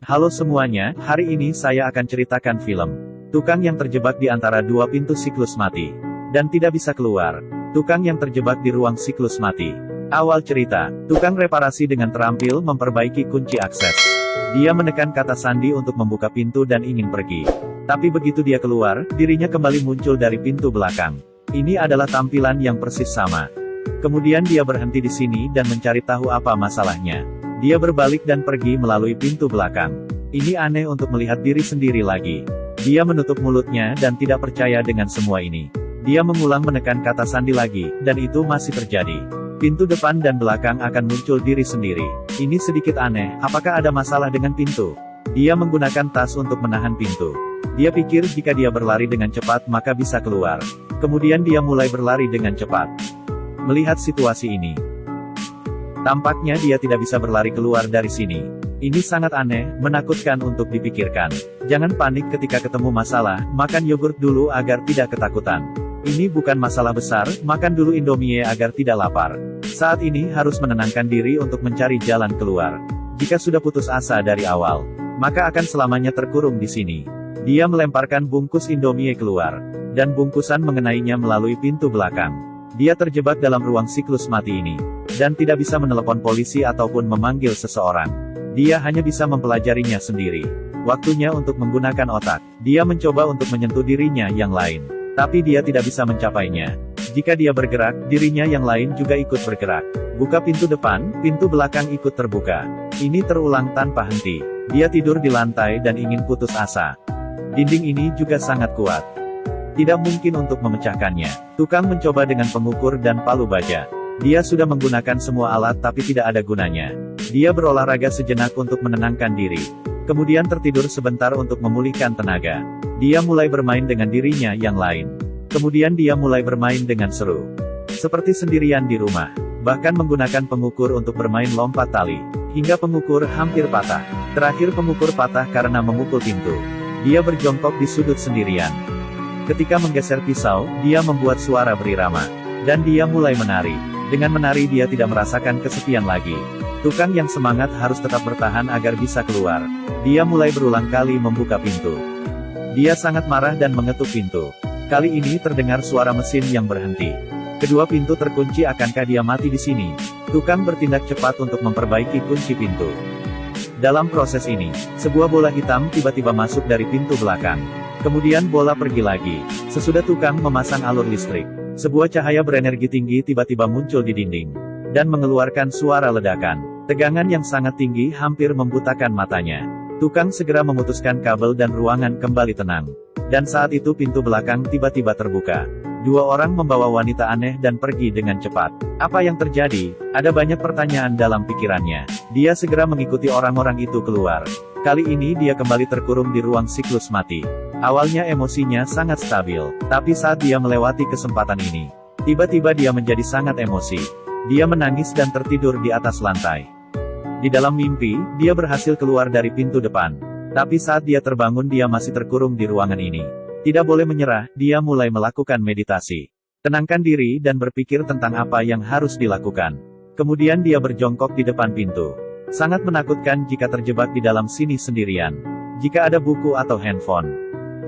Halo semuanya, hari ini saya akan ceritakan film tukang yang terjebak di antara dua pintu siklus mati dan tidak bisa keluar. Tukang yang terjebak di ruang siklus mati. Awal cerita, tukang reparasi dengan terampil memperbaiki kunci akses. Dia menekan kata sandi untuk membuka pintu dan ingin pergi. Tapi begitu dia keluar, dirinya kembali muncul dari pintu belakang. Ini adalah tampilan yang persis sama. Kemudian dia berhenti di sini dan mencari tahu apa masalahnya. Dia berbalik dan pergi melalui pintu belakang. Ini aneh untuk melihat diri sendiri lagi. Dia menutup mulutnya dan tidak percaya dengan semua ini. Dia mengulang menekan kata sandi lagi, dan itu masih terjadi. Pintu depan dan belakang akan muncul diri sendiri. Ini sedikit aneh, apakah ada masalah dengan pintu? Dia menggunakan tas untuk menahan pintu. Dia pikir jika dia berlari dengan cepat maka bisa keluar. Kemudian dia mulai berlari dengan cepat. Melihat situasi ini, tampaknya dia tidak bisa berlari keluar dari sini. Ini sangat aneh, menakutkan untuk dipikirkan. Jangan panik ketika ketemu masalah, makan yogurt dulu agar tidak ketakutan. Ini bukan masalah besar, makan dulu Indomie agar tidak lapar. Saat ini harus menenangkan diri untuk mencari jalan keluar. Jika sudah putus asa dari awal, maka akan selamanya terkurung di sini. Dia melemparkan bungkus Indomie keluar, dan bungkusan mengenainya melalui pintu belakang. Dia terjebak dalam ruang siklus mati ini, dan tidak bisa menelepon polisi ataupun memanggil seseorang. Dia hanya bisa mempelajarinya sendiri. Waktunya untuk menggunakan otak. Dia mencoba untuk menyentuh dirinya yang lain, tapi dia tidak bisa mencapainya. Jika dia bergerak, dirinya yang lain juga ikut bergerak. Buka pintu depan, pintu belakang ikut terbuka. Ini terulang tanpa henti. Dia tidur di lantai dan ingin putus asa. Dinding ini juga sangat kuat. Tidak mungkin untuk memecahkannya. Tukang mencoba dengan pengukur dan palu baja. Dia sudah menggunakan semua alat tapi tidak ada gunanya. Dia berolahraga sejenak untuk menenangkan diri. Kemudian tertidur sebentar untuk memulihkan tenaga. Dia mulai bermain dengan dirinya yang lain. Kemudian dia mulai bermain dengan seru. Seperti sendirian di rumah. Bahkan menggunakan pengukur untuk bermain lompat tali. Hingga pengukur hampir patah. Terakhir pengukur patah karena memukul pintu. Dia berjongkok di sudut sendirian. Ketika menggeser pisau, dia membuat suara berirama. Dan dia mulai menari. Dengan menari dia tidak merasakan kesepian lagi. Tukang yang semangat harus tetap bertahan agar bisa keluar. Dia mulai berulang kali membuka pintu. Dia sangat marah dan mengetuk pintu. Kali ini terdengar suara mesin yang berhenti. Kedua pintu terkunci, akankah dia mati di sini? Tukang bertindak cepat untuk memperbaiki kunci pintu. Dalam proses ini, sebuah bola hitam tiba-tiba masuk dari pintu belakang. Kemudian bola pergi lagi. Sesudah tukang memasang alur listrik, sebuah cahaya berenergi tinggi tiba-tiba muncul di dinding, dan mengeluarkan suara ledakan. Tegangan yang sangat tinggi hampir membutakan matanya. Tukang segera memutuskan kabel dan ruangan kembali tenang. Dan saat itu pintu belakang tiba-tiba terbuka. Dua orang membawa wanita aneh dan pergi dengan cepat. Apa yang terjadi? Ada banyak pertanyaan dalam pikirannya. Dia segera mengikuti orang-orang itu keluar. Kali ini dia kembali terkurung di ruang siklus mati. Awalnya emosinya sangat stabil, tapi saat dia melewati kesempatan ini, tiba-tiba dia menjadi sangat emosi. Dia menangis dan tertidur di atas lantai. Di dalam mimpi, dia berhasil keluar dari pintu depan. Tapi saat dia terbangun dia masih terkurung di ruangan ini. Tidak boleh menyerah, dia mulai melakukan meditasi. Tenangkan diri dan berpikir tentang apa yang harus dilakukan. Kemudian dia berjongkok di depan pintu. Sangat menakutkan jika terjebak di dalam sini sendirian. Jika ada buku atau handphone,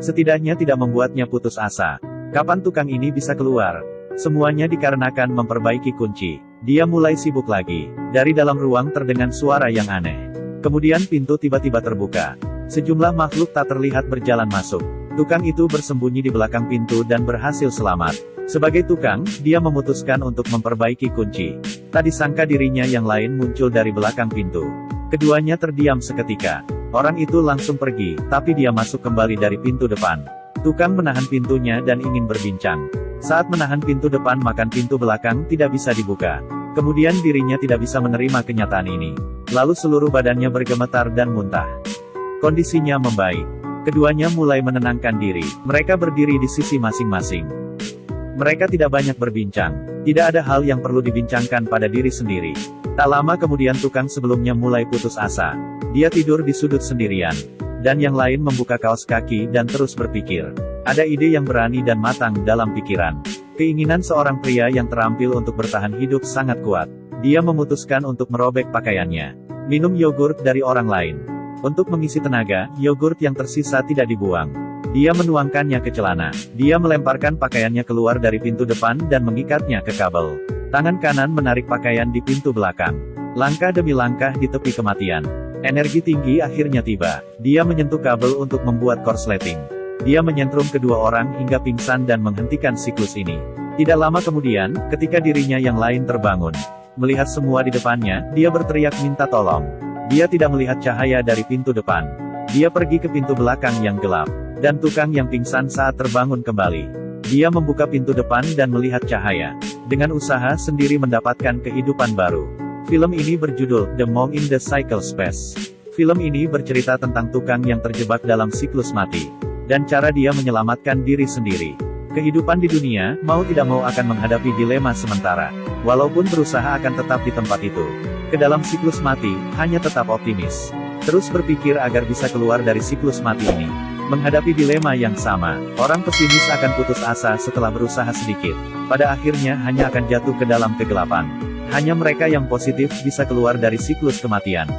setidaknya tidak membuatnya putus asa. Kapan tukang ini bisa keluar? Semuanya dikarenakan memperbaiki kunci. Dia mulai sibuk lagi. Dari dalam ruang terdengar suara yang aneh. Kemudian pintu tiba-tiba terbuka. Sejumlah makhluk tak terlihat berjalan masuk. Tukang itu bersembunyi di belakang pintu dan berhasil selamat. Sebagai tukang, dia memutuskan untuk memperbaiki kunci. Tak disangka dirinya yang lain muncul dari belakang pintu. Keduanya terdiam seketika. Orang itu langsung pergi, tapi dia masuk kembali dari pintu depan. Tukang menahan pintunya dan ingin berbincang. Saat menahan pintu depan maka pintu belakang tidak bisa dibuka. Kemudian dirinya tidak bisa menerima kenyataan ini. Lalu seluruh badannya bergemetar dan muntah. Kondisinya membaik. Keduanya mulai menenangkan diri. Mereka berdiri di sisi masing-masing. Mereka tidak banyak berbincang. Tidak ada hal yang perlu dibincangkan pada diri sendiri. Tak lama kemudian tukang sebelumnya mulai putus asa. Dia tidur di sudut sendirian. Dan yang lain membuka kaos kaki dan terus berpikir. Ada ide yang berani dan matang dalam pikiran. Keinginan seorang pria yang terampil untuk bertahan hidup sangat kuat. Dia memutuskan untuk merobek pakaiannya. Minum yogurt dari orang lain. Untuk mengisi tenaga, yogurt yang tersisa tidak dibuang. Dia menuangkannya ke celana. Dia melemparkan pakaiannya keluar dari pintu depan dan mengikatnya ke kabel. Tangan kanan menarik pakaian di pintu belakang. Langkah demi langkah di tepi kematian. Energi tinggi akhirnya tiba. Dia menyentuh kabel untuk membuat korsleting. Dia menyentrum kedua orang hingga pingsan dan menghentikan siklus ini. Tidak lama kemudian, ketika dirinya yang lain terbangun, melihat semua di depannya, dia berteriak minta tolong. Dia tidak melihat cahaya dari pintu depan. Dia pergi ke pintu belakang yang gelap. Dan tukang yang pingsan saat terbangun kembali. Dia membuka pintu depan dan melihat cahaya. Dengan usaha sendiri mendapatkan kehidupan baru. Film ini berjudul The Monk in the Cycle Space. Film ini bercerita tentang tukang yang terjebak dalam siklus mati. Dan cara dia menyelamatkan diri sendiri. Kehidupan di dunia, mau tidak mau akan menghadapi dilema sementara. Walaupun berusaha akan tetap di tempat itu. Ke dalam siklus mati, hanya tetap optimis. Terus berpikir agar bisa keluar dari siklus mati ini. Menghadapi dilema yang sama, orang pesimis akan putus asa setelah berusaha sedikit. Pada akhirnya hanya akan jatuh ke dalam kegelapan. Hanya mereka yang positif bisa keluar dari siklus kematian.